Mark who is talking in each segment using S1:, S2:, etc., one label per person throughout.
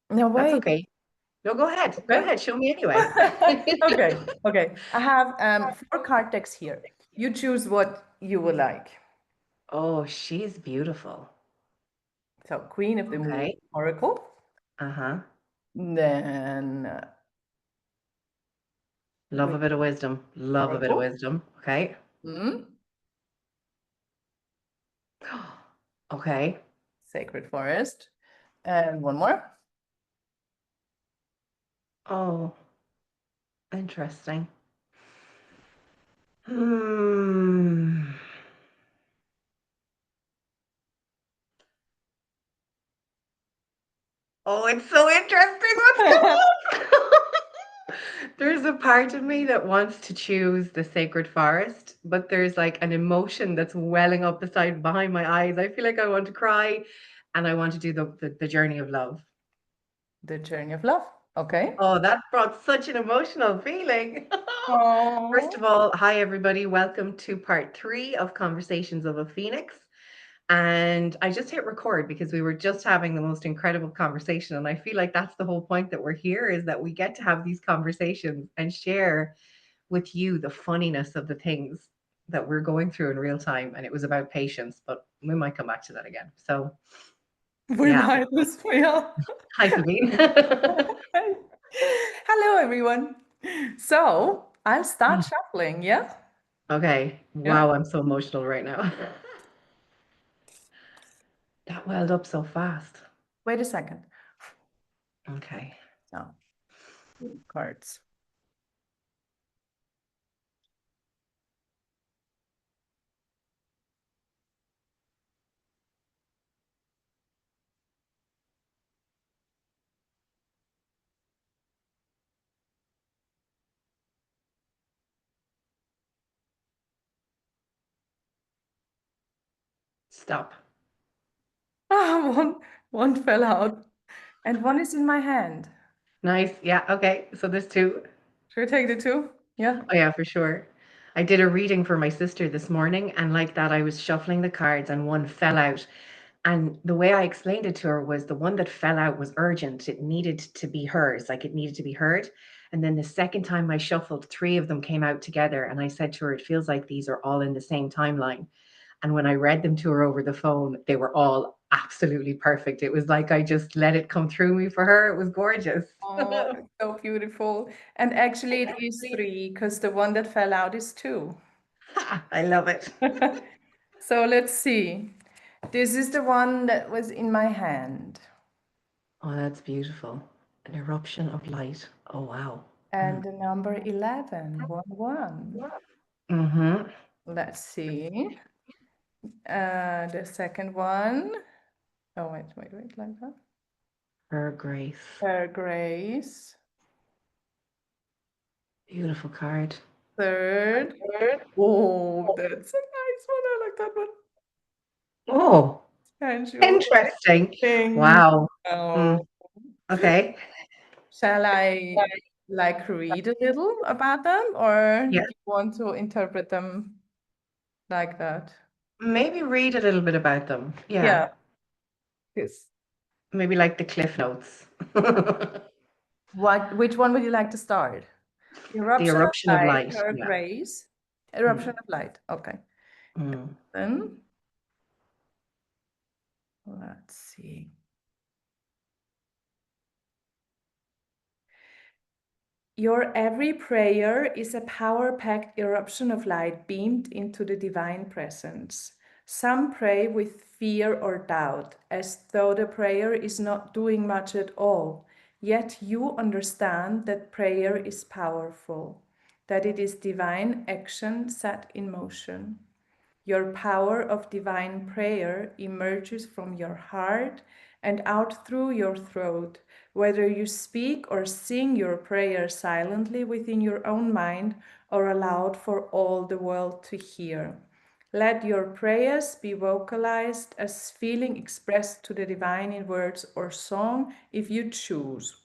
S1: No,
S2: That's
S1: wait.
S2: okay. No, go ahead. Go
S1: Okay.
S2: ahead. Show me anyway.
S1: Okay. I have 4 card decks here. You choose what you would like.
S2: Oh, she's beautiful.
S1: So, Queen of the Moon
S2: Okay.
S1: Oracle.
S2: Uh-huh.
S1: Then
S2: Love a
S1: Queen
S2: bit of wisdom. Love a bit of
S1: Oracle.
S2: wisdom. Okay. Okay.
S1: Sacred Forest. And one more.
S2: Oh, interesting. Hmm. Oh, it's so interesting. What's going on? There's a part of me that wants to choose the sacred forest, but there's like an emotion that's welling up beside behind my eyes. I feel like I want to cry and I want to do the journey of love.
S1: The Journey of Love. Okay.
S2: Oh, that brought such an emotional feeling. First
S1: Oh.
S2: of all, hi everybody. Welcome to part 3 of Conversations of a Phoenix. And I just hit record because we were just having the most incredible conversation. And I feel like that's the whole point that we're here, is that we get to have these conversations and share with you the funniness of the things that we're going through in real time. And it was about patience, but we might come back to that again. So
S1: We
S2: yeah.
S1: might as well.
S2: Hi, Sabine.
S1: Hello, everyone. So I'll start shuffling, yeah?
S2: Okay.
S1: Yeah.
S2: Wow, I'm so emotional right now. That welled up so fast.
S1: Wait a second.
S2: Okay.
S1: So, cards.
S2: Stop.
S1: Ah, one fell out, and one is in my hand.
S2: Nice. Yeah. Okay. So there's 2.
S1: Should I take the 2? Yeah.
S2: Oh, yeah, for sure. I did a reading for my sister this morning, and like that, I was shuffling the cards and one fell out. And the way I explained it to her was the one that fell out was urgent. It needed to be hers, like it needed to be heard. And then the second time I shuffled, 3 of them came out together. And I said to her, it feels like these are all in the same timeline. And when I read them to her over the phone, they were all absolutely perfect. It was like I just let it come through me for her. It was gorgeous.
S1: Oh, it's so beautiful. And actually, it is 3 because the one that fell out is 2.
S2: I love it.
S1: So let's see. This is the one that was in my hand.
S2: Oh, that's beautiful. An eruption of light. Oh, wow.
S1: And the number 11, 1.
S2: Mm-hmm.
S1: Let's see. The second one. Oh, wait, like that.
S2: Her grace.
S1: Her Grace.
S2: Beautiful card.
S1: Third. Oh, that's a nice one. I like that one.
S2: Oh,
S1: Sensual
S2: interesting.
S1: Awakening.
S2: Wow.
S1: Oh,
S2: Mm, okay.
S1: shall I like read a little about them, or
S2: Yeah.
S1: do you want to interpret them like that?
S2: Maybe read a little bit about them. Yeah.
S1: Yeah. Yes.
S2: Maybe like the Cliff Notes.
S1: Which one would you like to start?
S2: The
S1: Eruption of
S2: eruption of
S1: Light,
S2: light.
S1: Her
S2: Yeah.
S1: Grace. Eruption
S2: Mm,
S1: of Light. Okay.
S2: mm.
S1: Then let's see. Your every prayer is a power-packed eruption of light beamed into the divine presence. Some pray with fear or doubt, as though the prayer is not doing much at all. Yet you understand that prayer is powerful, that it is divine action set in motion. Your power of divine prayer emerges from your heart and out through your throat, whether you speak or sing your prayer silently within your own mind or aloud for all the world to hear. Let your prayers be vocalized as feeling expressed to the divine in words or song if you choose.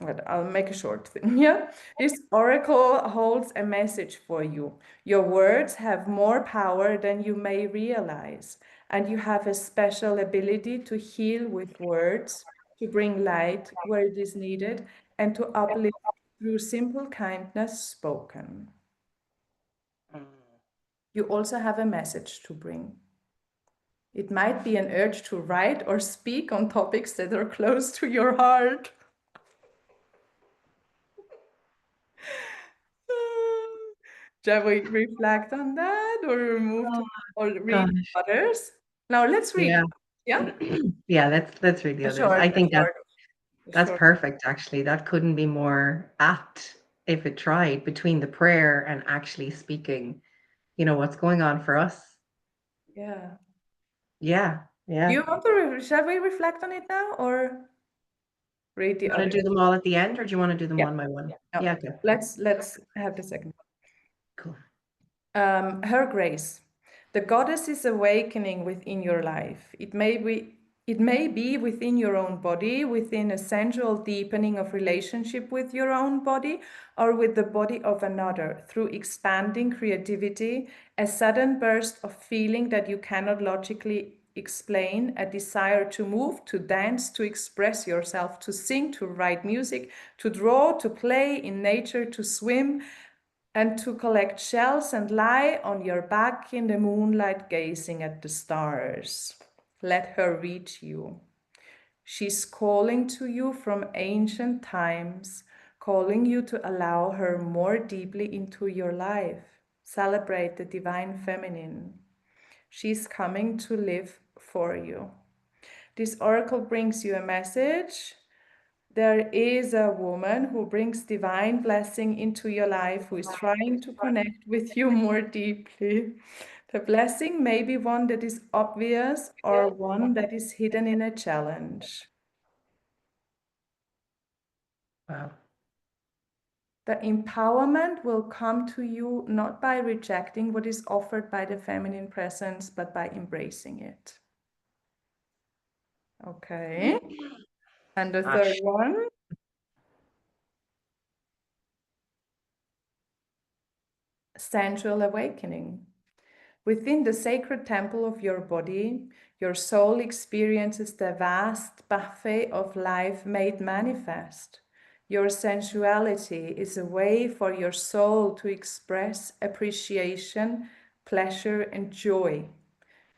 S1: But I'll make a short thing. Yeah. This oracle holds a message for you. Your words have more power than you may realize. And you have a special ability to heal with words, to bring light where it is needed, and to uplift through simple kindness spoken. You also have a message to bring. It might be an urge to write or speak on topics that are close to your heart. Shall we reflect on that or move to or read
S2: Gosh.
S1: others? Now let's read.
S2: Yeah.
S1: Yeah?
S2: Yeah, let's read the
S1: A
S2: others.
S1: short,
S2: I
S1: a
S2: think
S1: short, a
S2: that's
S1: short.
S2: perfect, actually. That couldn't be more apt if it tried between the prayer and actually speaking, what's going on for us.
S1: Yeah.
S2: Yeah,
S1: Do
S2: yeah.
S1: you want to, shall we reflect on it now or read the
S2: You want to
S1: others?
S2: do them all at the end, or do you want to do them
S1: Yeah.
S2: one by one?
S1: No.
S2: Yeah, okay.
S1: Let's have the second.
S2: Cool.
S1: Her grace. The goddess is awakening within your life. It may be within your own body, within a sensual deepening of relationship with your own body, or with the body of another, through expanding creativity, a sudden burst of feeling that you cannot logically explain, a desire to move, to dance, to express yourself, to sing, to write music, to draw, to play in nature, to swim, and to collect shells and lie on your back in the moonlight gazing at the stars. Let her reach you. She's calling to you from ancient times, calling you to allow her more deeply into your life. Celebrate the divine feminine. She's coming to live for you. This oracle brings you a message. There is a woman who brings divine blessing into your life, who is trying to connect with you more deeply. The blessing may be one that is obvious or one that is hidden in a challenge.
S2: Wow.
S1: The empowerment will come to you not by rejecting what is offered by the feminine presence, but by embracing it. Okay. And the third one? Sensual awakening. Within the sacred temple of your body, your soul experiences the vast buffet of life made manifest. Your sensuality is a way for your soul to express appreciation, pleasure, and joy.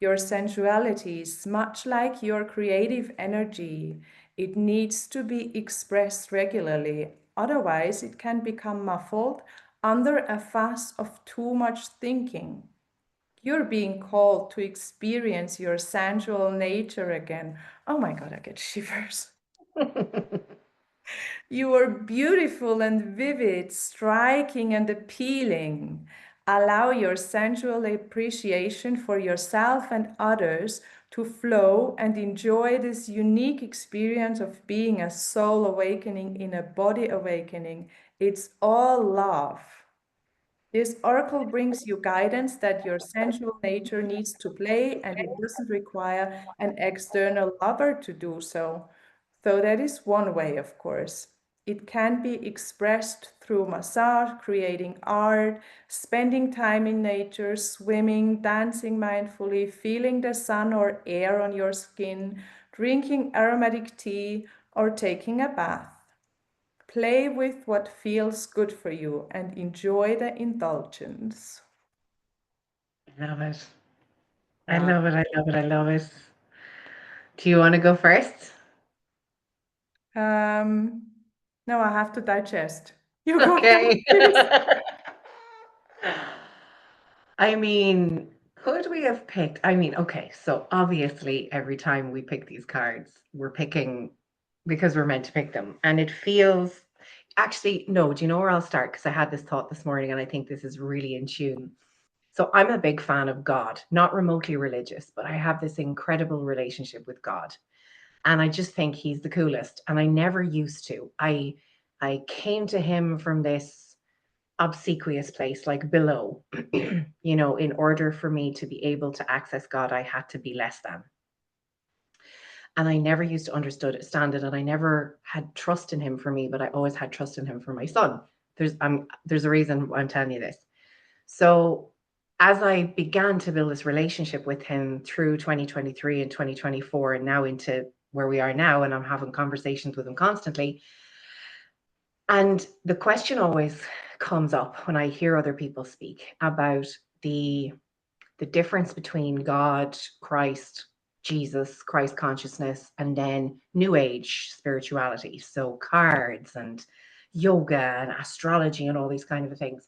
S1: Your sensuality is much like your creative energy. It needs to be expressed regularly, otherwise, it can become muffled under a fuss of too much thinking. You're being called to experience your sensual nature again. Oh my God, I get shivers. You are beautiful and vivid, striking and appealing. Allow your sensual appreciation for yourself and others to flow and enjoy this unique experience of being a soul awakening in a body awakening. It's all love. This oracle brings you guidance that your sensual nature needs to play and it doesn't require an external lover to do so. So that is one way, of course. It can be expressed through massage, creating art, spending time in nature, swimming, dancing mindfully, feeling the sun or air on your skin, drinking aromatic tea, or taking a bath. Play with what feels good for you and enjoy the indulgence.
S2: I love it. I
S1: Yeah.
S2: love it. I love it. I love it. Do you want to go first?
S1: No, I have to digest. You go first,
S2: Okay.
S1: please.
S2: I mean, could we have picked? I mean, okay, so obviously every time we pick these cards, we're picking because we're meant to pick them. And it feels actually, no, do you know where I'll start? Because I had this thought this morning and I think this is really in tune. So I'm a big fan of God, not remotely religious, but I have this incredible relationship with God. And I just think he's the coolest. And I never used to. I came to him from this obsequious place, like below. In order for me to be able to access God, I had to be less than. And I never used to understand it, and I never had trust in him for me, but I always had trust in him for my son. There's a reason why I'm telling you this. So as I began to build this relationship with him through 2023 and 2024, and now into where we are now, and I'm having conversations with him constantly. And the question always comes up when I hear other people speak about the difference between God, Christ, Jesus, Christ consciousness, and then New Age spirituality. So cards and yoga and astrology and all these kind of things.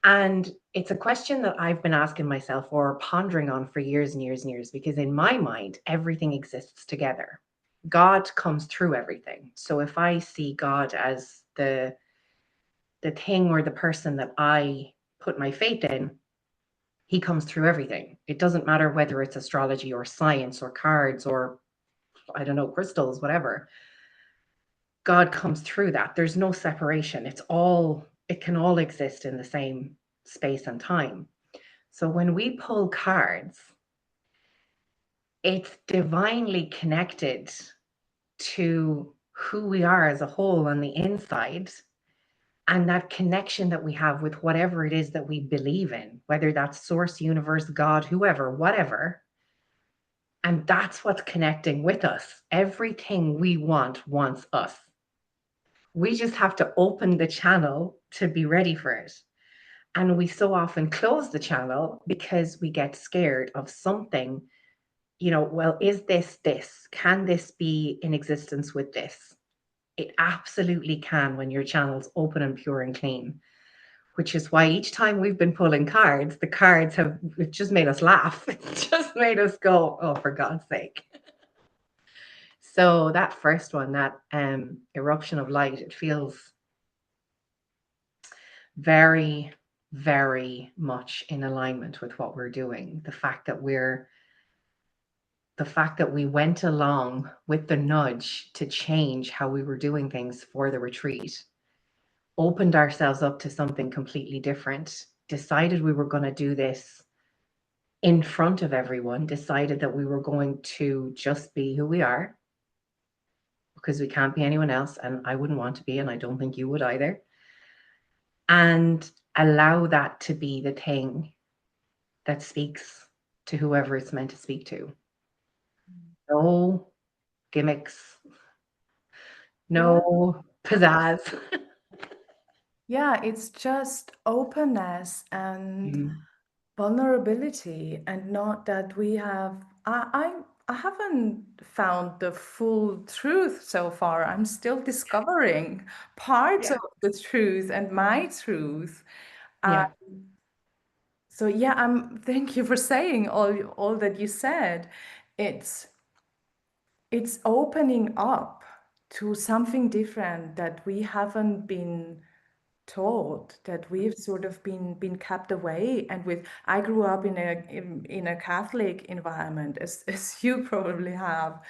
S2: And it's a question that I've been asking myself or pondering on for years and years and years, because in my mind, everything exists together. God comes through everything. So if I see God as the thing or the person that I put my faith in, he comes through everything. It doesn't matter whether it's astrology or science or cards or, I don't know, crystals, whatever. God comes through that. There's no separation. It can all exist in the same space and time. So when we pull cards, it's divinely connected to who we are as a whole on the inside, and that connection that we have with whatever it is that we believe in, whether that's source, universe, God, whoever, whatever. And that's what's connecting with us. Everything we want wants us. We just have to open the channel to be ready for it. And we so often close the channel because we get scared of something. Well, is this? Can this be in existence with this? It absolutely can when your channel's open and pure and clean, which is why each time we've been pulling cards, the cards have it just made us laugh. It just made us go, oh, for God's sake. So that first one, that eruption of light, it feels very, very much in alignment with what we're doing. The fact that we went along with the nudge to change how we were doing things for the retreat, opened ourselves up to something completely different, decided we were going to do this in front of everyone, decided that we were going to just be who we are, because we can't be anyone else, and I wouldn't want to be, and I don't think you would either. And allow that to be the thing that speaks to whoever it's meant to speak to. No gimmicks,
S1: Yeah.
S2: no pizzazz.
S1: Yeah, it's just openness and
S2: Mm.
S1: vulnerability, and not that we have. I haven't found the full truth so far. I'm still discovering parts
S2: Yeah.
S1: of the truth and my truth. Uh,
S2: Yeah.
S1: so yeah, thank you for saying all that you said. It's it's opening up to something different that we haven't been taught, that we've sort of been kept away. And with I grew up in a Catholic environment, as you probably have,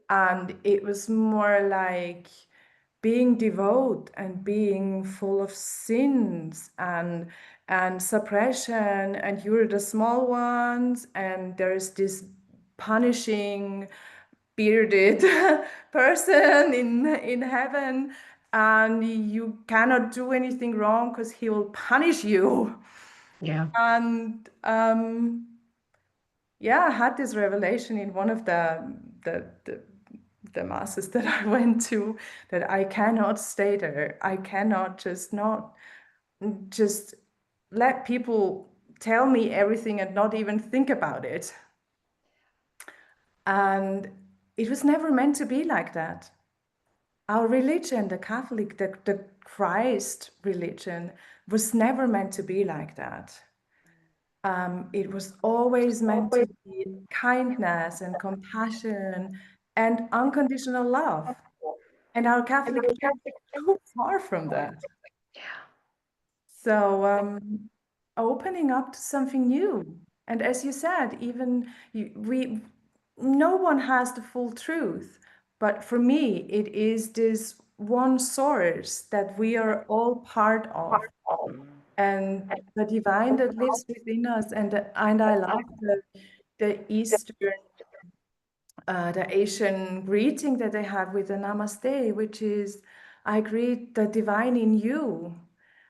S1: and it was more like being devout and being full of sins and suppression, and you're the small ones, and there's this punishing bearded person in heaven, and you cannot do anything wrong because he will punish you.
S2: Yeah.
S1: And yeah, I had this revelation in one of the masses that I went to, that I cannot stay there. I cannot just not just let people tell me everything and not even think about it. And it was never meant to be like that. Our religion, the Catholic, the Christ religion, was never meant to be like that. It was always meant to be kindness and compassion and unconditional love. And our Catholic Church is so far from that. So opening up to something new. And as you said, even no one has the full truth. But for me, it is this one source that we are all part of, and the divine that lives within us. And I love the Eastern, the Asian greeting that they have with the Namaste, which is, I greet the divine in you.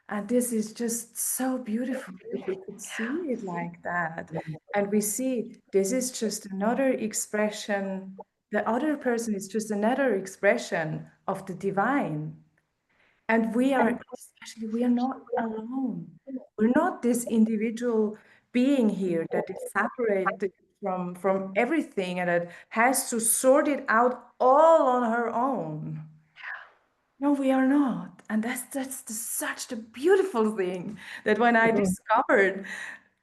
S1: And this is just so beautiful if we could see it like that. And we see this is just another expression, the other person is just another expression of the divine. And we are, especially, we are not alone. We're not this individual being here that is separated from everything and that has to sort it out all on her own. No, we are not. And such a beautiful thing that when I discovered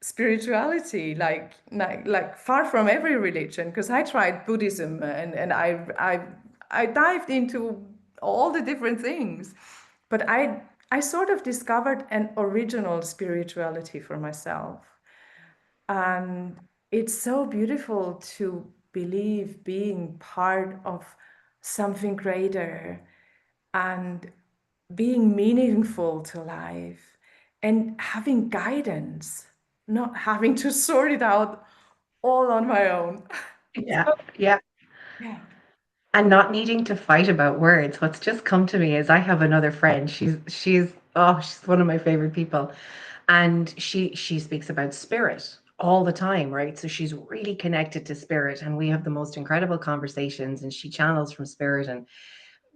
S1: spirituality, like far from every religion, because I tried Buddhism and I dived into all the different things, but I sort of discovered an original spirituality for myself. And it's so beautiful to believe being part of something greater and being meaningful to life and having guidance, not having to sort it out all on my own.
S2: Yeah,
S1: So,
S2: yeah.
S1: yeah.
S2: And not needing to fight about words. What's just come to me is I have another friend. She's one of my favorite people. And she speaks about spirit all the time, right? So she's really connected to spirit and we have the most incredible conversations and she channels from spirit and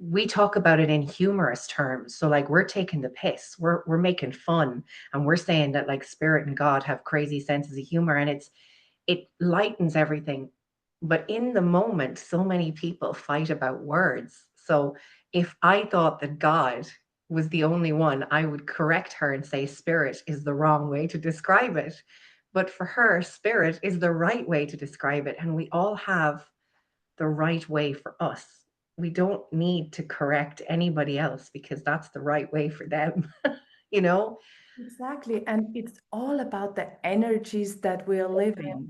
S2: we talk about it in humorous terms. So like we're taking the piss. We're making fun and we're saying that like spirit and God have crazy senses of humor and it lightens everything. But in the moment, so many people fight about words. So if I thought that God was the only one, I would correct her and say spirit is the wrong way to describe it. But for her, spirit is the right way to describe it. And we all have the right way for us. We don't need to correct anybody else because that's the right way for them, you know?
S1: Exactly. And it's all about the energies that we are living.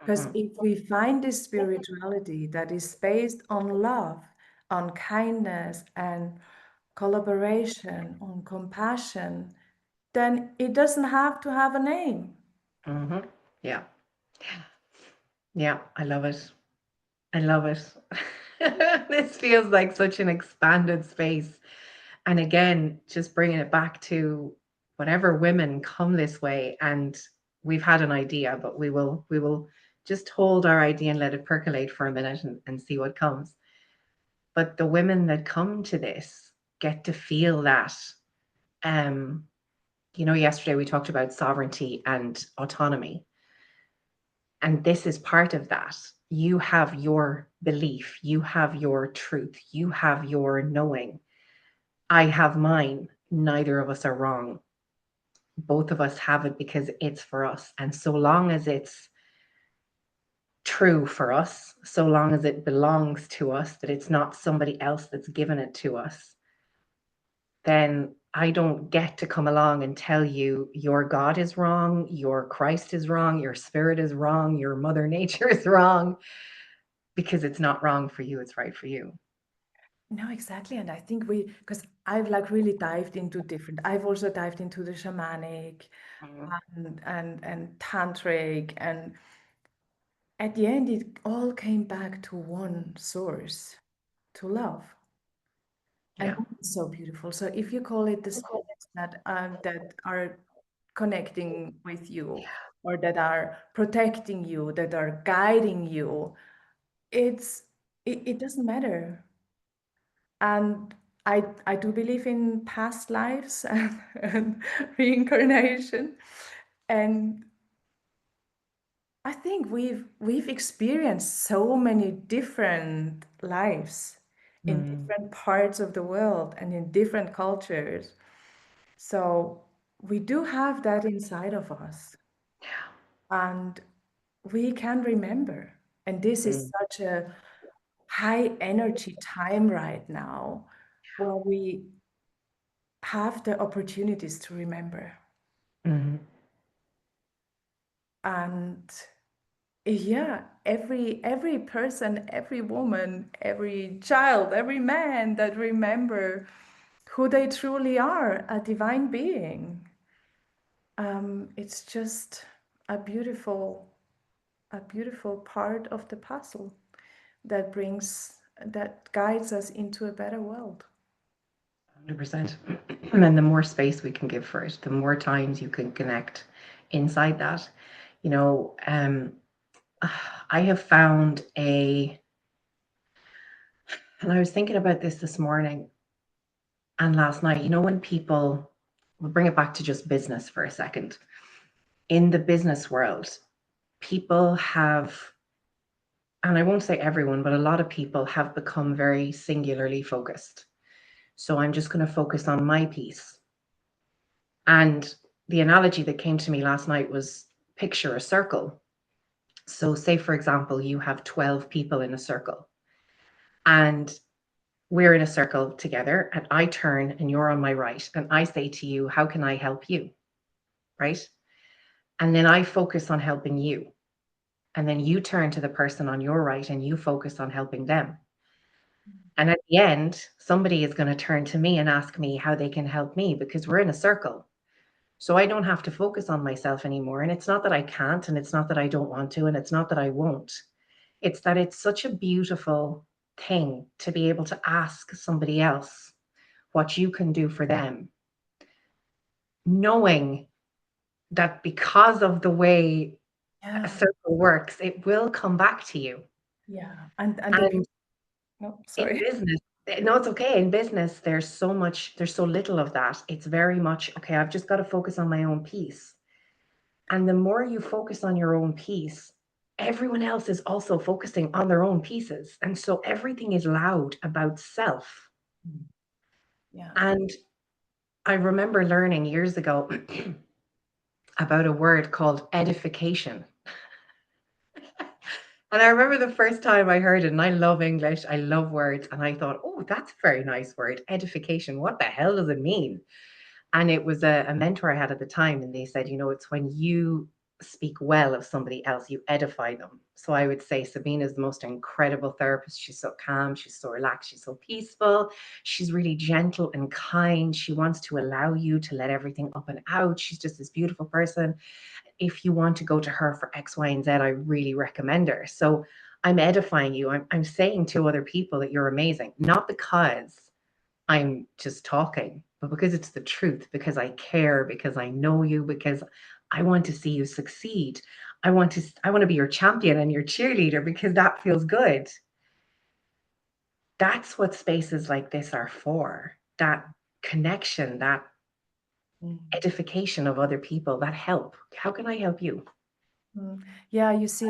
S1: Because
S2: Mhm.
S1: if we find this spirituality that is based on love, on kindness, and collaboration, on compassion, then it doesn't have to have a name.
S2: Mhm. Yeah. Yeah. I love it. I love it. This feels like such an expanded space. And again, just bringing it back to whatever women come this way and we've had an idea, but we will just hold our idea and let it percolate for a minute and see what comes. But the women that come to this get to feel that. Um, yesterday we talked about sovereignty and autonomy. And this is part of that. You have your belief, you have your truth, you have your knowing. I have mine. Neither of us are wrong. Both of us have it because it's for us. And so long as it's true for us, so long as it belongs to us, that it's not somebody else that's given it to us, then I don't get to come along and tell you your God is wrong, your Christ is wrong, your spirit is wrong, your mother nature is wrong, because it's not wrong for you, it's right for you.
S1: No, exactly. And I think because I've like really dived into different, I've also dived into the shamanic
S2: Mhm.
S1: and tantric. And at the end, it all came back to one source, to love. And
S2: Yeah.
S1: that's so beautiful. So if you call it the spirits that are connecting with you or that are protecting you, that are guiding you, it's it doesn't matter. And I do believe in past lives and reincarnation. And I think we've experienced so many different lives in
S2: Mm.
S1: different parts of the world and in different cultures. So we do have that inside of us, and we can remember. And this is
S2: Mm.
S1: such a high energy time right now where we have the opportunities to remember.
S2: Mhm.
S1: And yeah, every person, every woman, every child, every man that remember who they truly are, a divine being. It's just a beautiful part of the puzzle that guides us into a better world.
S2: 100%. And then the more space we can give for it, the more times you can connect inside that. You know, I have found and I was thinking about this morning and last night, you know, when people, we'll bring it back to just business for a second. In the business world, people have, and I won't say everyone, but a lot of people have become very singularly focused. So I'm just going to focus on my piece. And the analogy that came to me last night was picture a circle. So, say, for example, you have 12 people in a circle, and we're in a circle together, and I turn and you're on my right, and I say to you, how can I help you? Right? And then I focus on helping you. And then you turn to the person on your right and you focus on helping them. And at the end, somebody is going to turn to me and ask me how they can help me because we're in a circle. So I don't have to focus on myself anymore. And it's not that I can't, and it's not that I don't want to, and it's not that I won't. It's that it's such a beautiful thing to be able to ask somebody else what you can do for them, knowing that because of the way a
S1: Yeah.
S2: circle works, it will come back to you.
S1: Yeah. And the
S2: And
S1: no,
S2: in
S1: sorry.
S2: business, no, it's okay. In business, there's so little of that. It's very much, okay, I've just got to focus on my own piece. And the more you focus on your own piece, everyone else is also focusing on their own pieces. And so everything is loud about self.
S1: Yeah.
S2: And I remember learning years ago about a word called edification. And I remember the first time I heard it, and I love English, I love words, and I thought, oh, that's a very nice word, edification. What the hell does it mean? And it was a mentor I had at the time, and they said, you know, it's when you speak well of somebody else, you edify them. So I would say Sabine is the most incredible therapist. She's so calm, she's so relaxed, she's so peaceful, she's really gentle and kind. She wants to allow you to let everything up and out. She's just this beautiful person. If you want to go to her for X, Y, and Z, I really recommend her. So I'm edifying you. I'm saying to other people that you're amazing, not because I'm just talking, but because it's the truth, because I care, because I know you, because I want to see you succeed. I want to be your champion and your cheerleader because that feels good. That's what spaces like this are for. That connection, that
S1: Mm.
S2: edification of other people, that help. How can I help you?
S1: Yeah, you see,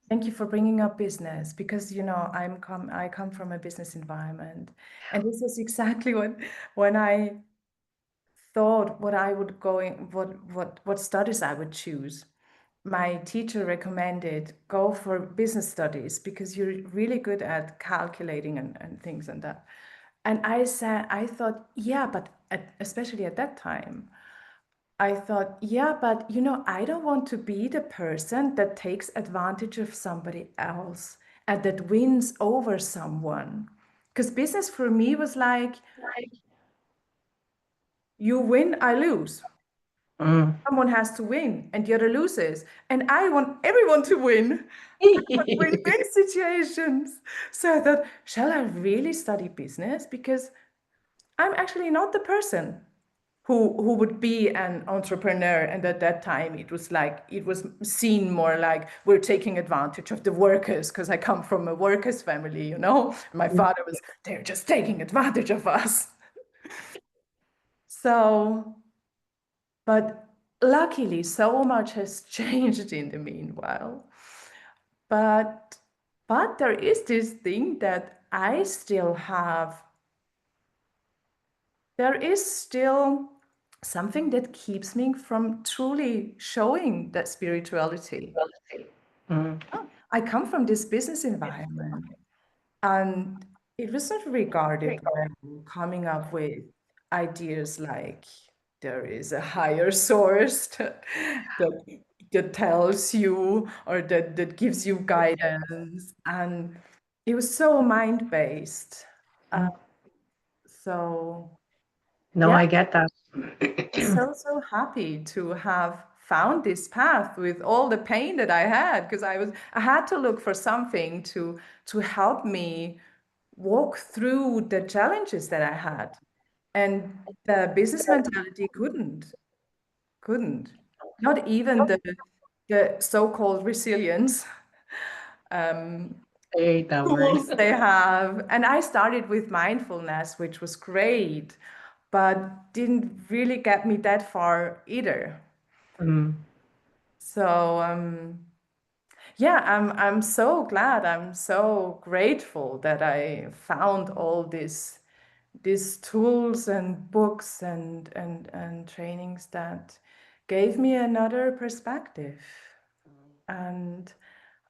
S1: thank you for bringing up business because I come from a business environment, and this is exactly when I thought what I would go in, what studies I would choose. My teacher recommended go for business studies because you're really good at calculating and things and that. And I thought, yeah, but especially at that time, I thought, yeah, but I don't want to be the person that takes advantage of somebody else and that wins over someone. Because business for me was like, you win, I lose.
S2: Mm.
S1: Someone has to win and the other loses. And I want everyone to win. Win-win situations. So I thought, shall I really study business? Because I'm actually not the person who would be an entrepreneur. And at that time, it was seen more like we're taking advantage of the workers because I come from a workers family. My father was, they're just taking advantage of us. So, but luckily, so much has changed in the meanwhile. But there is this thing that I still have. There is still something that keeps me from truly showing that spirituality.
S2: Mm.
S1: I come from this business environment, and it wasn't regarded well coming up with ideas like there is a higher source that tells you or that gives you guidance. And it was so mind-based. Uh, so
S2: No,
S1: yeah,
S2: I get that.
S1: I'm so happy to have found this path with all the pain that I had because I had to look for something to help me walk through the challenges that I had. And the business mentality couldn't. Not even the so-called resilience
S2: I hate that word.
S1: tools they have. And I started with mindfulness, which was great, but didn't really get me that far either.
S2: Mm.
S1: So yeah, I'm so glad, I'm so grateful that I found all these tools and books and trainings that gave me another perspective. And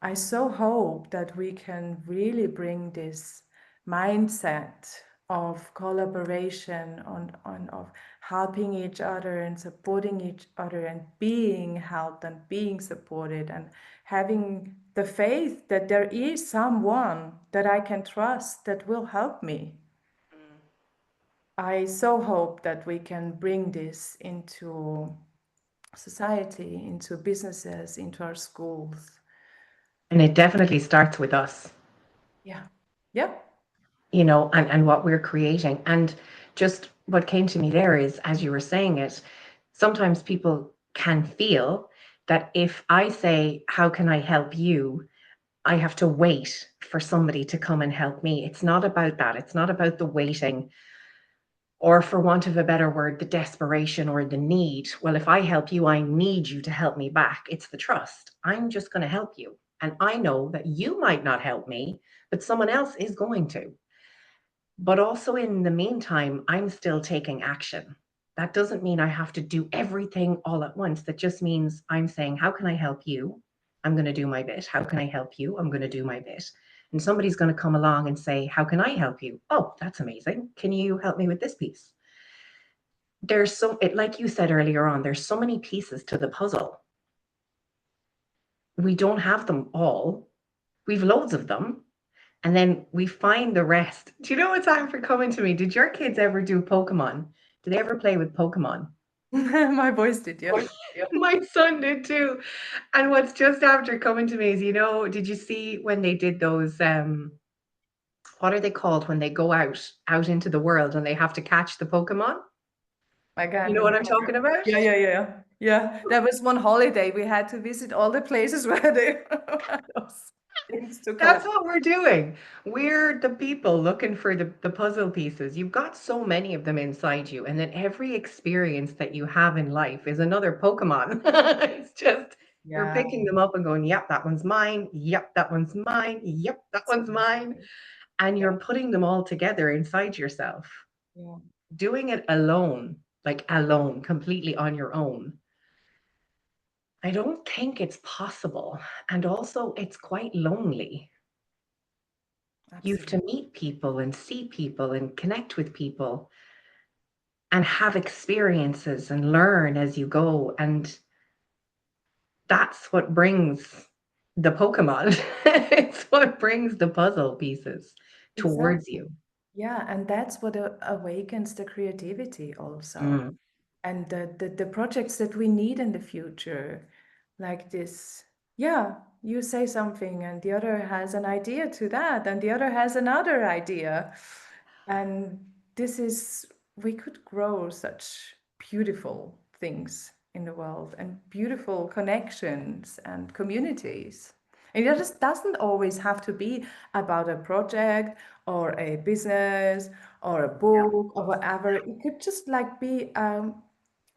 S1: I so hope that we can really bring this mindset of collaboration on of helping each other and supporting each other and being helped and being supported and having the faith that there is someone that I can trust that will help me. I so hope that we can bring this into society, into businesses, into our schools.
S2: And it definitely starts with us,
S1: Yeah. Yep.
S2: you know, and what we're creating. And just what came to me there is, as you were saying it, sometimes people can feel that if I say, how can I help you? I have to wait for somebody to come and help me. It's not about that. It's not about the waiting, or for want of a better word, the desperation or the need. Well, if I help you, I need you to help me back. It's the trust. I'm just going to help you. And I know that you might not help me, but someone else is going to. But also in the meantime, I'm still taking action. That doesn't mean I have to do everything all at once. That just means I'm saying, how can I help you? I'm going to do my bit. How can I help you? I'm going to do my bit. And somebody's going to come along and say, how can I help you? Oh, that's amazing. Can you help me with this piece? There's so it, like you said earlier on, there's so many pieces to the puzzle. We don't have them all. We've loads of them. And then we find the rest. Do you know what's after coming to me? Did your kids ever do Pokemon? Did they ever play with Pokemon?
S1: My voice did, yeah.
S2: My son did too. And what's just after coming to me is, you know, did you see when they did those what are they called when they go out into the world and they have to catch the Pokemon?
S1: I
S2: You
S1: can't
S2: know what I'm
S1: remember.
S2: talking about?
S1: Yeah, yeah, yeah. Yeah, that was one holiday. We had to visit all the places where they had those things to
S2: That's
S1: collect.
S2: what we're doing. We're the people looking for the puzzle pieces. You've got so many of them inside you, and then every experience that you have in life is another Pokemon. It's just you're
S1: Yeah,
S2: picking them up and going, yep, that one's mine. Yep, that one's mine. Yep, that one's mine. And
S1: yeah,
S2: you're putting them all together inside yourself,
S1: yeah.
S2: doing it alone, like alone, completely on your own. I don't think it's possible. And also, it's quite lonely. You have
S1: Absolutely.
S2: to meet people and see people and connect with people and have experiences and learn as you go. And that's what brings the Pokemon. It's what brings the puzzle pieces towards
S1: Exactly.
S2: you.
S1: Yeah, and that's what awakens the creativity also.
S2: Mm.
S1: And the projects that we need in the future, like this. Yeah, you say something, and the other has an idea to that, and the other has another idea. And this is, we could grow such beautiful things in the world and beautiful connections and communities. And it just doesn't always have to be about a project or a business or a book or whatever. It could just like be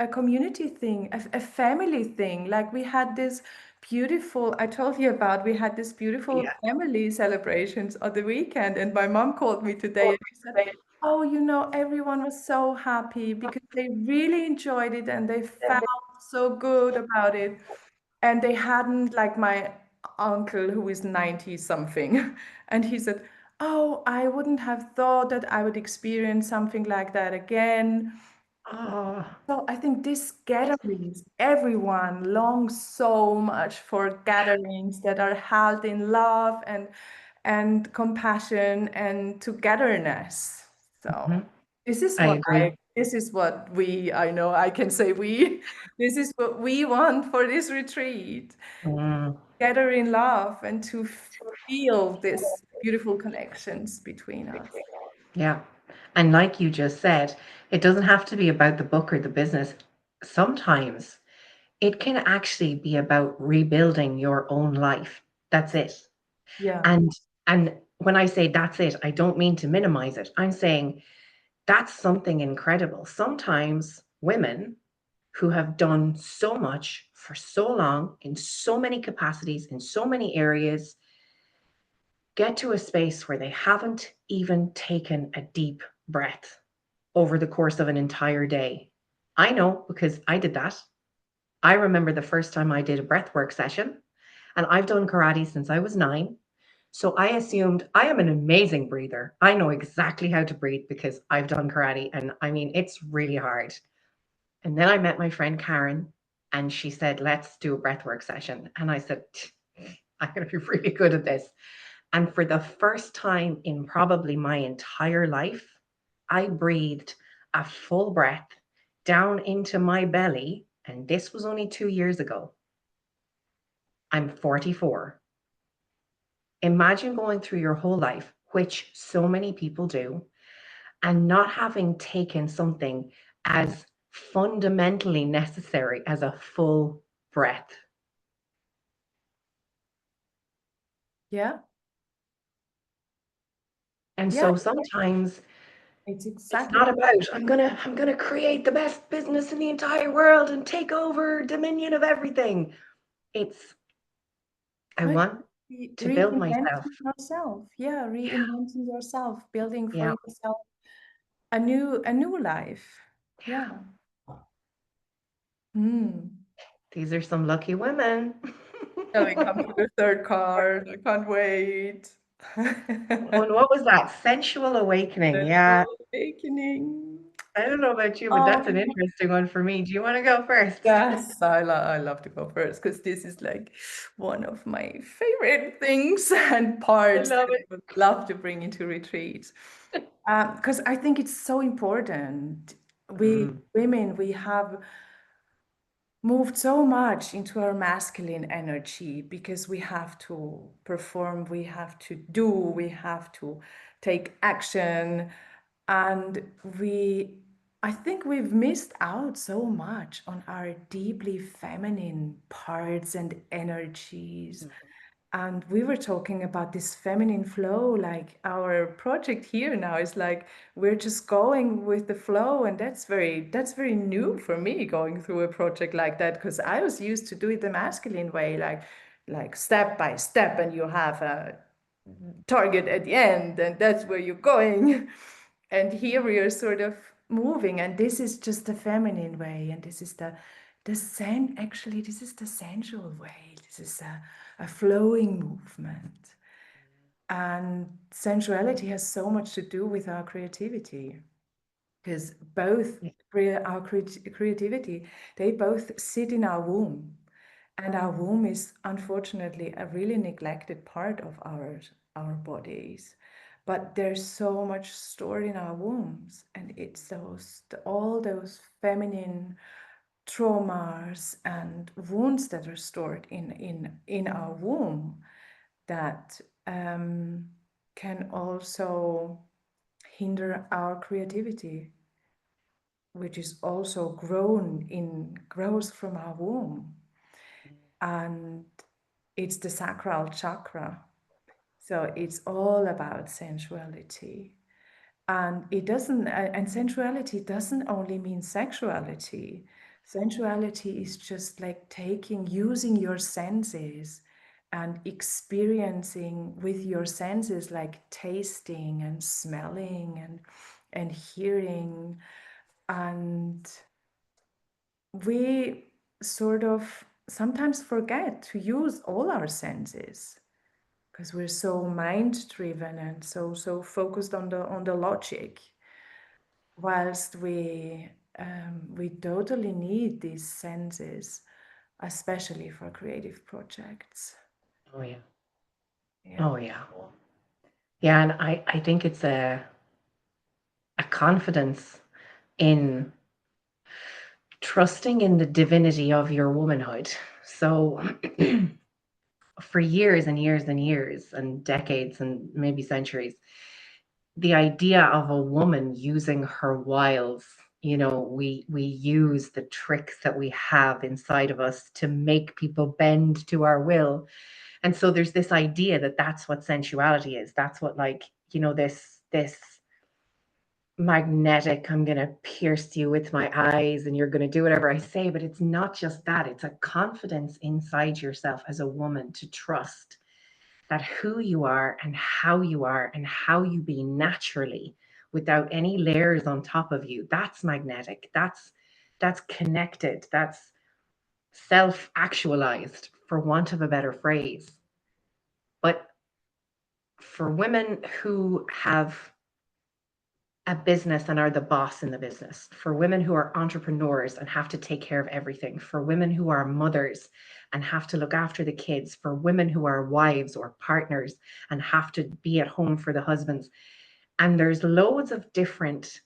S1: a community thing, a family thing. Like we had this beautiful, I told you about, we had this beautiful
S2: Yeah.
S1: family celebrations on the weekend. And my mom called me today and she said, oh, you know, everyone was so happy because they really enjoyed it and they felt so good about it. And they hadn't, like my uncle who is 90 something, and he said, oh, I wouldn't have thought that I would experience something like that again.
S2: Oh,
S1: So I think these gatherings, everyone longs so much for gatherings that are held in love and compassion and togetherness. So
S2: mhm.
S1: this is
S2: I
S1: what
S2: agree.
S1: this is what we, I know I can say we, this is what we want for this retreat.
S2: Mm.
S1: Gather in love and to feel these beautiful connections between us.
S2: Yeah. And like you just said, it doesn't have to be about the book or the business. Sometimes it can actually be about rebuilding your own life. That's it.
S1: Yeah.
S2: And and when I say that's it, I don't mean to minimize it. I'm saying that's something incredible. Sometimes women who have done so much for so long in so many capacities, in so many areas, get to a space where they haven't even taken a deep breath over the course of an entire day. I know because I did that. I remember the first time I did a breathwork session, and I've done karate since I was 9. So I assumed I am an amazing breather. I know exactly how to breathe because I've done karate. And I mean, it's really hard. And then I met my friend Karen, and she said, let's do a breathwork session. And I said, I'm going to be really good at this. And for the first time in probably my entire life, I breathed a full breath down into my belly. And this was only 2 years ago. I'm 44. Imagine going through your whole life, which so many people do, and not having taken something as fundamentally necessary as a full breath.
S1: Yeah.
S2: And
S1: Yeah.
S2: so sometimes
S1: It's
S2: it's
S1: exactly.
S2: not about I'm gonna create the best business in the entire world and take over dominion of everything. It's I
S1: No,
S2: want to build myself.
S1: reinventing yourself. Yeah,
S2: Yeah,
S1: reinventing yourself, building for
S2: yeah,
S1: yourself a new life.
S2: yeah.
S1: Yeah. Mm.
S2: These are some lucky women.
S1: Shall we come to the third card? I can't wait.
S2: And what was that? Sensual awakening. Yeah.
S1: Sensual Awakening.
S2: I don't know about you, but that's an
S1: Oh,
S2: interesting one for me. Do you want to go first?
S1: yes, I love to go first because this is like one of my favorite things and
S2: I
S1: parts
S2: love
S1: that
S2: it.
S1: I would love to bring into retreats. Because I think it's so important. We
S2: Mm,
S1: women, we have moved so much into our masculine energy because we have to perform, we have to do, we have to take action. And I think we've missed out so much on our deeply feminine parts and energies. And we were talking about this feminine flow, like our project here now is like we're just going with the flow, and that's very new for me going through a project like that because I was used to do it the masculine way, like step by step, and you have a target at the end, and that's where you're going. And here we are sort of moving, and this is just the feminine way, and this is actually this is the sensual way. This is a flowing movement. And sensuality has so much to do with our creativity, because both our creativity, they both sit in our womb. And our womb is unfortunately a really neglected part of our bodies. But there's so much stored in our wombs, and it's all those feminine traumas and wounds that are stored in our womb that can also hinder our creativity, which is also grows from our womb. And it's the sacral chakra. So it's all about sensuality. And sensuality doesn't only mean sexuality. Sensuality is just like using your senses and experiencing with your senses, like tasting and smelling and hearing. And we sort of sometimes forget to use all our senses because we're so mind driven and so focused on the logic, whilst we totally need these senses, especially for creative projects.
S2: oh yeah.
S1: Yeah.
S2: Oh yeah. Yeah, and I think it's a confidence in trusting in the divinity of your womanhood. So for years and years and years and decades and maybe centuries, the idea of a woman using her wiles. We use the tricks that we have inside of us to make people bend to our will. And so there's this idea that that's what sensuality is. That's what, like, this magnetic, I'm going to pierce you with my eyes and you're going to do whatever I say. But it's not just that. It's a confidence inside yourself as a woman to trust that who you are and how you be naturally without any layers on top of you, that's magnetic. That's connected. That's self-actualized, for want of a better phrase. But for women who have a business and are the boss in the business, for women who are entrepreneurs and have to take care of everything, for women who are mothers and have to look after the kids, for women who are wives or partners and have to be at home for the husbands. And there's loads of different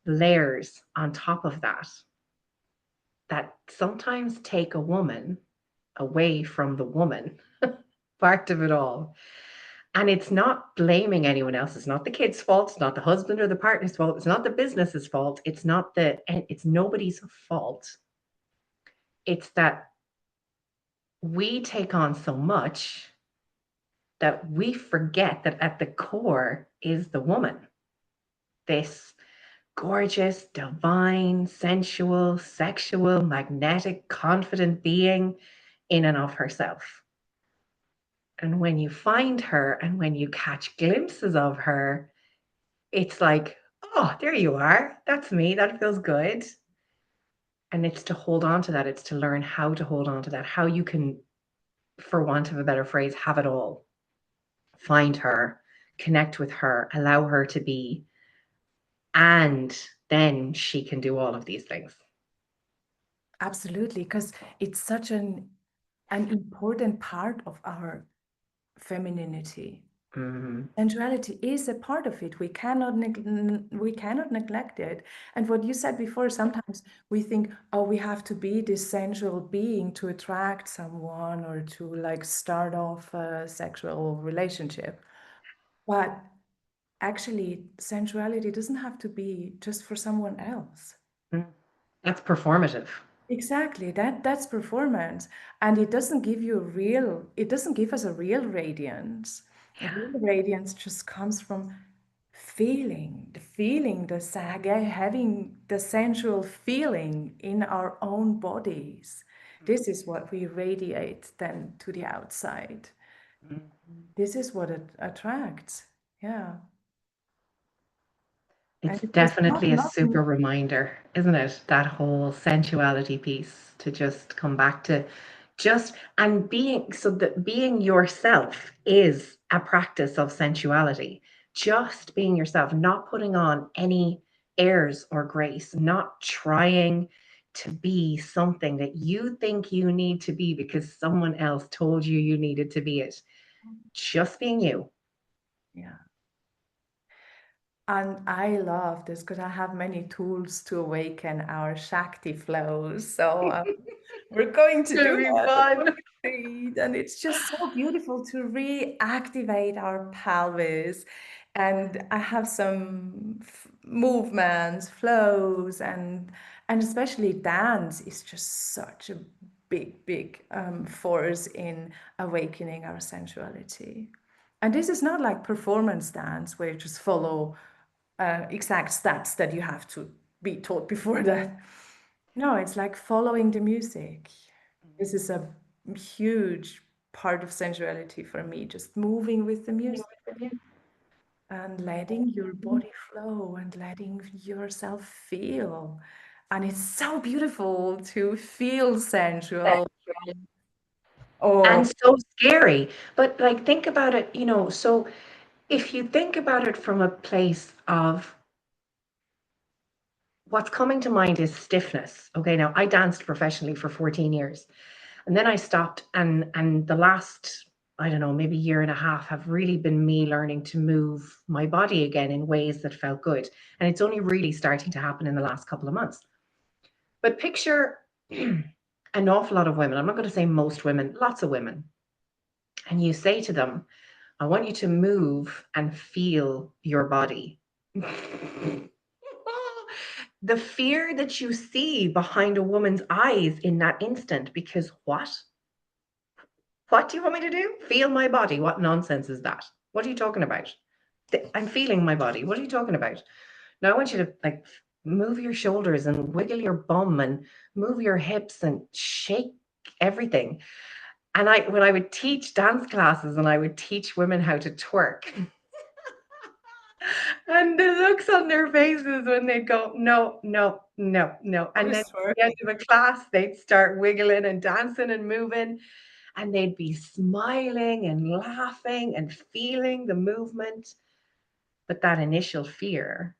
S2: layers on top of that sometimes take a woman away from the woman part of it all. And it's not blaming anyone else. It's not the kid's fault. It's not the husband or the partner's fault. It's not the business's fault. It's nobody's fault. It's that we take on so much that we forget that at the core is the woman. This gorgeous, divine, sensual, sexual, magnetic, confident being in and of herself. And when you find her and when you catch glimpses of her, it's like, oh, there you are. That's me. That feels good. And it's to hold on to that. It's to learn how to hold on to that, how you can, for want of a better phrase, have it all. Find her, connect with her, allow her to be, and then she can do all of these things.
S1: Absolutely, because it's such an important part of our femininity.
S2: Mm-hmm.
S1: Sensuality is a part of it. We cannot neglect it. And what you said before, sometimes we think, oh, we have to be this sensual being to attract someone or to like start off a sexual relationship. But actually, sensuality doesn't have to be just for someone else.
S2: That's performative.
S1: Exactly, that's performance. And it doesn't give you it doesn't give us a real radiance. A real radiance just comes from feeling, the saga, having the sensual feeling in our own bodies. This is what we radiate then to the outside. This is what it attracts. Yeah. And
S2: It's
S1: it's just
S2: definitely a
S1: not
S2: super reminder, isn't it? That whole sensuality piece to just come back to just and being so that being yourself is a practice of sensuality. Just being yourself, not putting on any airs or grace, not trying to be something that you think you need to be because someone else told you you needed to be it. Just being you.
S1: Yeah. And I love this because I have many tools to awaken our Shakti flows. So we're going to do
S2: It'll be
S1: that at
S2: fun.
S1: retreat. And it's just so beautiful to reactivate our pelvis. And I have some movements, flows, and especially dance is just such a big force in awakening our sensuality. And this is not like performance dance where you just follow exact steps that you have to be taught before that. No, it's like following the music. This is a huge part of sensuality for me, just moving with the music and letting your body flow and letting yourself feel. And it's so beautiful to feel sensual. Oh,
S2: And so scary. But like, think about it, so if you think about it from a place of what's coming to mind is stiffness. Okay, now I danced professionally for 14 years and then I stopped, and the last, I don't know, maybe year and a half have really been me learning to move my body again in ways that felt good. And it's only really starting to happen in the last couple of months. But picture an awful lot of women, I'm not going to say most women, lots of women, and you say to them, I want you to move and feel your body. The fear that you see behind a woman's eyes in that instant, because what? What do you want me to do? Feel my body? What nonsense is that? What are you talking about? I'm feeling my body. What are you talking about? Now I want you to like move your shoulders and wiggle your bum and move your hips and shake everything. And when I would teach dance classes and I would teach women how to twerk, and the looks on their faces when they go, no, no, no, no. And then
S1: Always
S2: at the end
S1: working.
S2: of a class, they'd start wiggling and dancing and moving, and they'd be smiling and laughing and feeling the movement. But that initial fear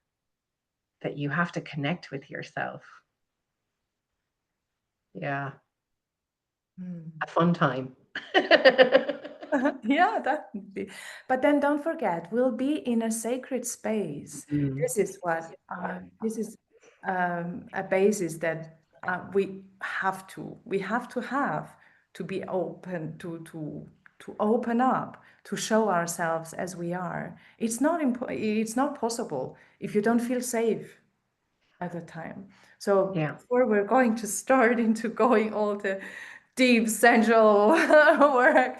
S2: that you have to connect with yourself. Yeah,
S1: Hmm.
S2: a fun time.
S1: Yeah, definitely. But then don't forget, we'll be in a sacred space.
S2: Mm.
S1: This is a basis that we have to have to be open to open up, to show ourselves as we are. It's not possible if you don't feel safe at the time. So
S2: Yeah.
S1: before we're going to start into going all the deep sensual work,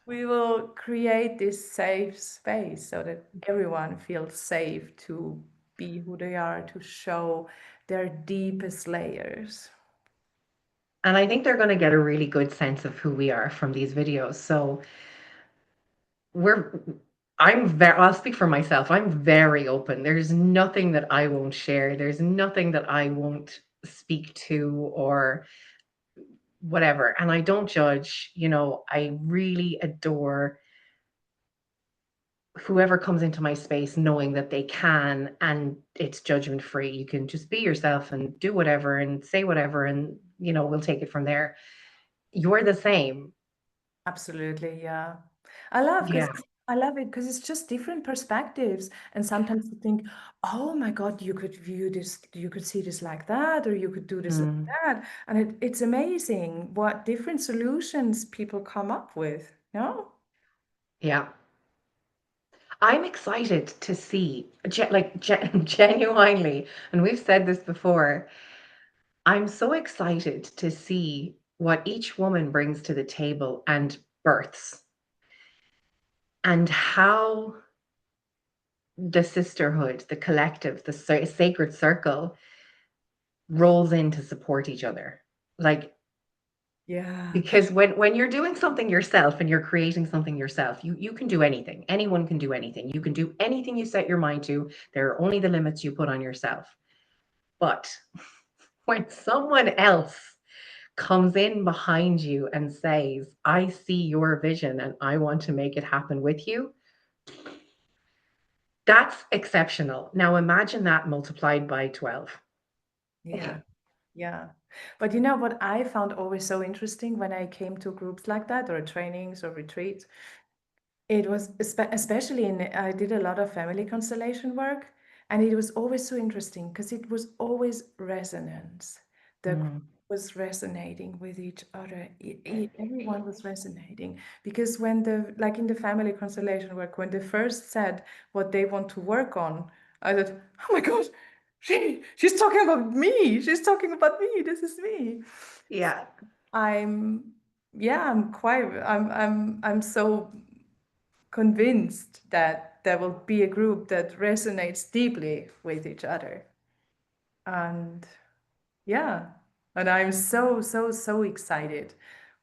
S1: we will create this safe space so that everyone feels safe to be who they are, to show their deepest layers.
S2: And I think they're going to get a really good sense of who we are from these videos. So we're, I'll speak for myself. I'm very open. There's nothing that I won't share. There's nothing that I won't speak to or whatever. And I don't judge, I really adore whoever comes into my space knowing that they can, and it's judgment free. You can just be yourself and do whatever and say whatever, and we'll take it from there. You're the same.
S1: Absolutely, yeah.
S2: Yeah.
S1: I love it because it's just different perspectives. And sometimes you think, oh my God, you could view this, you could see this like that, or you could do this like
S2: Mm,
S1: that. And it's amazing what different solutions people come up with. No?
S2: yeah. I'm excited to see, genuinely, and we've said this before, I'm so excited to see what each woman brings to the table and births, and how the sisterhood, the collective, the sacred circle rolls in to support each other. Like,
S1: Yeah.
S2: because when you're doing something yourself and you're creating something yourself, you can do anything. Anyone can do anything. You can do anything you set your mind to. There are only the limits you put on yourself. But when someone else comes in behind you and says, I see your vision and I want to make it happen with you, that's exceptional. Now imagine that multiplied by 12.
S1: Yeah. Yeah. But you know what I found always so interesting when I came to groups like that or trainings or retreats? It was especially I did a lot of family constellation work, and it was always so interesting because it was always resonance. The group
S2: Mm,
S1: was resonating with each other. Everyone was resonating because like in the family constellation work, when they first said what they want to work on, I thought, oh my God, she's talking about me. She's talking about me. This is me.
S2: yeah.
S1: I'm yeah, I'm so convinced that there will be a group that resonates deeply with each other. And yeah, and I'm so excited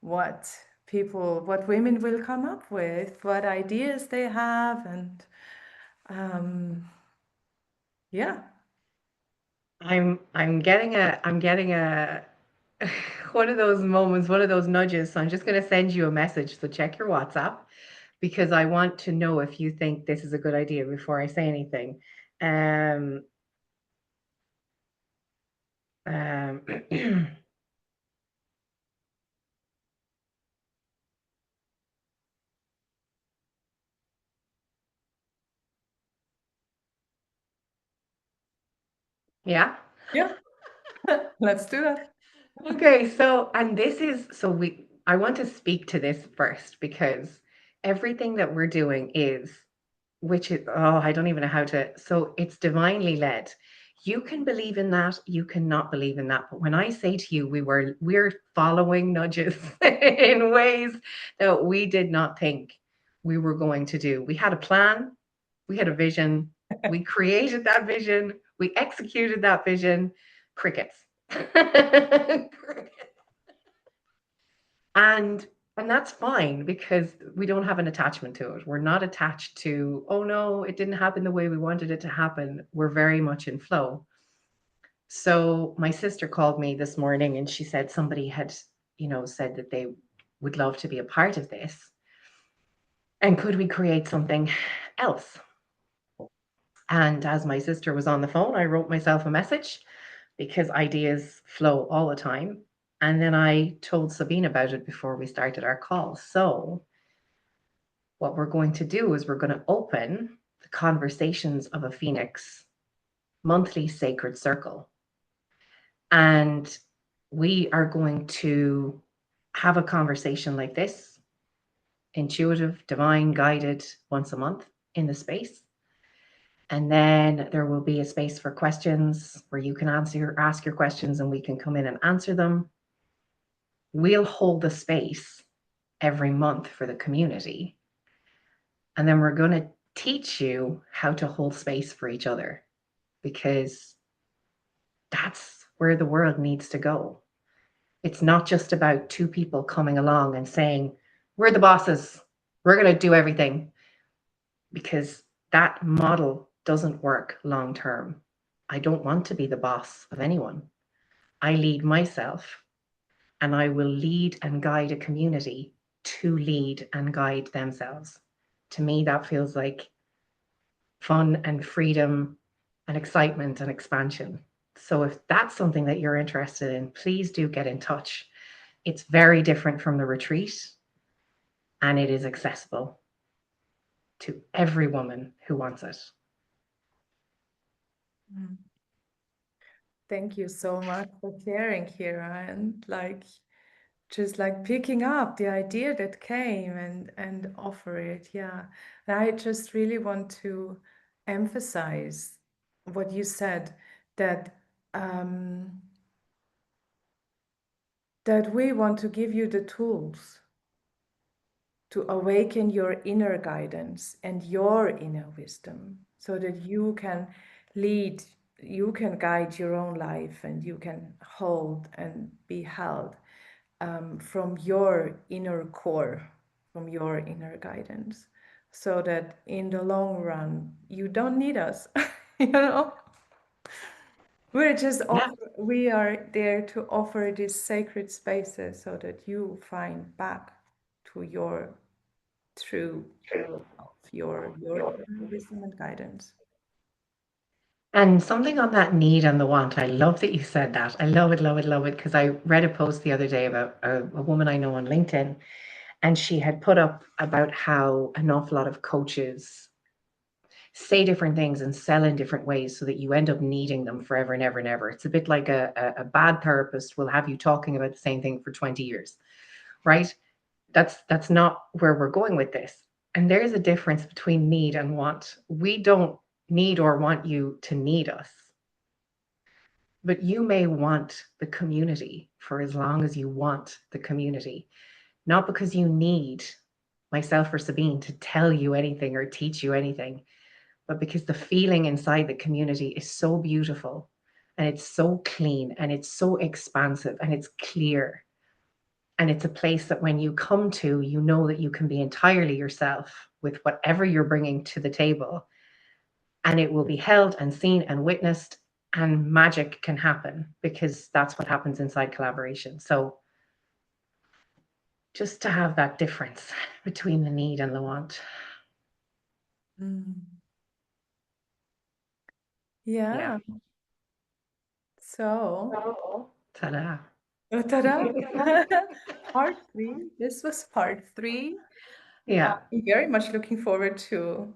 S1: what what women will come up with, what ideas they have, and um, yeah,
S2: I'm getting a one of those moments, one of those nudges. So I'm just going to send you a message. So check your WhatsApp because I want to know if you think this is a good idea before I say anything. Um, um, yeah.
S1: yeah, let's do that.
S2: Okay. So, and this is, so I want to speak to this first because everything that we're doing is, which is, oh, I don't even know how to, so it's divinely led. You can believe in that, you cannot believe in that. But when I say to you, we're following nudges in ways that we did not think we were going to do. We had a plan, we had a vision, we created that vision, we executed that vision. Crickets. And and that's fine because we don't have an attachment to it. We're not attached to, oh no, it didn't happen the way we wanted it to happen. We're very much in flow. So my sister called me this morning and she said somebody had, said that they would love to be a part of this. And could we create something else? And as my sister was on the phone, I wrote myself a message because ideas flow all the time. And then I told Sabine about it before we started our call. So what we're going to do is we're going to open the Conversations of a Phoenix monthly sacred circle. And we are going to have a conversation like this, intuitive, divine, guided, once a month in the space. And then there will be a space for questions where you can ask your questions and we can come in and answer them. We'll hold the space every month for the community. And then we're going to teach you how to hold space for each other because that's where the world needs to go. It's not just about two people coming along and saying, we're the bosses, we're going to do everything, because that model doesn't work long term. I don't want to be the boss of anyone. I lead myself and I will lead and guide a community to lead and guide themselves. To me, that feels like fun and freedom and excitement and expansion. So if that's something that you're interested in, please do get in touch. It's very different from the retreat and it is accessible to every woman who wants it.
S1: Thank you so much for sharing, Ciara, and just picking up the idea that came and offer it. Yeah. And I just really want to emphasize what you said, that that we want to give you the tools to awaken your inner guidance and your inner wisdom so that you can lead, you can guide your own life, and you can hold and be held from your inner core, from your inner guidance, so that in the long run, you don't need us, you know? We're just we are there to offer these sacred spaces so that you find back to your true self, your wisdom and guidance.
S2: And something on that need and the want. I love that you said that. I love it, love it, love it. Because I read a post the other day about a woman I know on LinkedIn, and she had put up about how an awful lot of coaches say different things and sell in different ways so that you end up needing them forever and ever and ever. It's a bit like a bad therapist will have you talking about the same thing for 20 years, right? That's not where we're going with this. And there's a difference between need and want. We don't need or want you to need us, but you may want the community for as long as you want the community, not because you need myself or Sabine to tell you anything or teach you anything, but because the feeling inside the community is so beautiful and it's so clean and it's so expansive and it's clear. And it's a place that when you come to, you know that you can be entirely yourself with whatever you're bringing to the table. And it will be held and seen and witnessed, and magic can happen because that's what happens inside collaboration. So just to have that difference between the need and the want.
S1: Yeah. So,
S2: Ta-da.
S1: ta-da! Part 3. This was part 3.
S2: Yeah.
S1: I'm very much looking forward to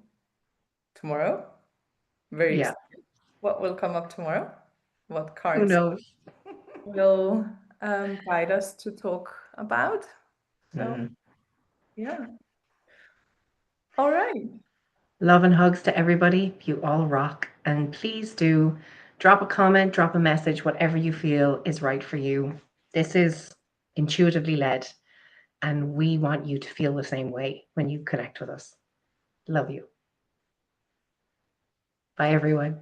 S1: tomorrow. Very
S2: Yeah.
S1: excited. What will come up tomorrow? What
S2: Who
S1: cards
S2: knows?
S1: will guide us to talk about? So,
S2: Mm.
S1: yeah. All right.
S2: Love and hugs to everybody. You all rock. And please do drop a comment, drop a message, whatever you feel is right for you. This is intuitively led, and we want you to feel the same way when you connect with us. Love you. Bye, everyone.